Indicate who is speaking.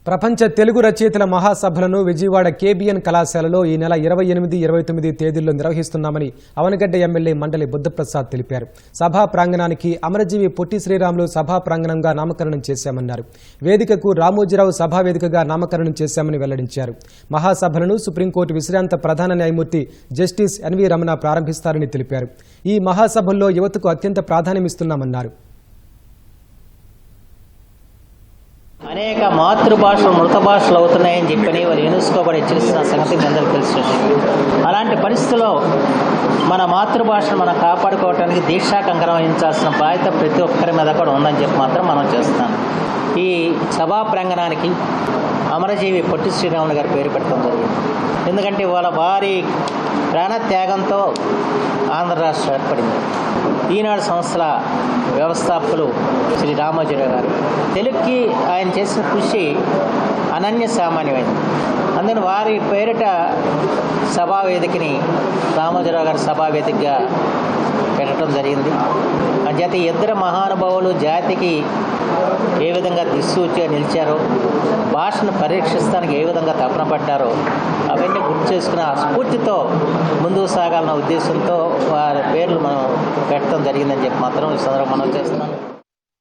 Speaker 1: ప్రపంచ తెలుగు రచయితల మహాసభలను విజయవాడ కేబిఎన్ కళాశాలలో ఈ నెల 28, 29 తేదీల్లో నిర్వహిస్తున్నామని అవనగడ్డ ఎమ్మెల్యే మండలి బుద్ధప్రసాద్ తెలిపారు. సభా ప్రాంగణానికి అమరజీవి పొట్టి శ్రీరాములు సభా ప్రాంగణంగా నామకరణం చేశామన్నారు. వేదికకు రామోజీరావు సభా వేదికగా నామకరణం చేశామని వెల్లడించారు. మహాసభలను సుప్రీంకోర్టు విశ్రాంత ప్రధాన న్యాయమూర్తి జస్టిస్ ఎన్వి రమణ ప్రారంభిస్తారని తెలిపారు. ఈ మహాసభల్లో యువతకు అత్యంత ప్రాధాన్యమిస్తున్నామన్నారు.
Speaker 2: అనేక మాతృభాషలు మృత భాషలు అవుతున్నాయని చెప్పని వారు యునెస్కో కూడా హెచ్చరిస్తున్న సంగతి మీ అందరికీ తెలిసినట్టు. అలాంటి పరిస్థితుల్లో మన మాతృభాషను మనం కాపాడుకోవడానికి దీక్షా కంకణం వహించాల్సిన బాధ్యత ప్రతి ఒక్కరి మీద కూడా ఉందని చెప్పి మాత్రం మనం చేస్తున్నాం. ఈ సభా ప్రాంగణానికి అమరజీవి పొట్టి శ్రీరాములు గారి పేరు పెట్టడం జరిగింది. ఎందుకంటే వాళ్ళ వారి ప్రాణత్యాగంతో ఆంధ్ర రాష్ట్రం ఏర్పడింది. ఈనాడు సంస్థల వ్యవస్థాపకులు శ్రీ రామోజీరావు గారు తెలుగుకి ఆయన చేసిన కృషి అనన్య సామాన్యమైంది. అందుకని వారి పేరిట సభావేదికని రామోజీరావు గారి సభావేదికగా పెట్టడం జరిగింది. అంచేత ఇద్దరు మహానుభావులు జాతికి ఏ విధంగా దిక్సూచిగా నిలిచారో, భాషను పరీక్షిస్తానికి ఏ విధంగా తపన పడ్డారో అవన్నీ గుర్తు చేసుకుని ఆ స్ఫూర్తితో ముందుకు సాగాలన్న ఉద్దేశంతో వారి పేర్లు మనం పెట్టడం జరిగిందని చెప్పి మాత్రం ఈ సందర్భంగా మనం చేస్తున్నాను.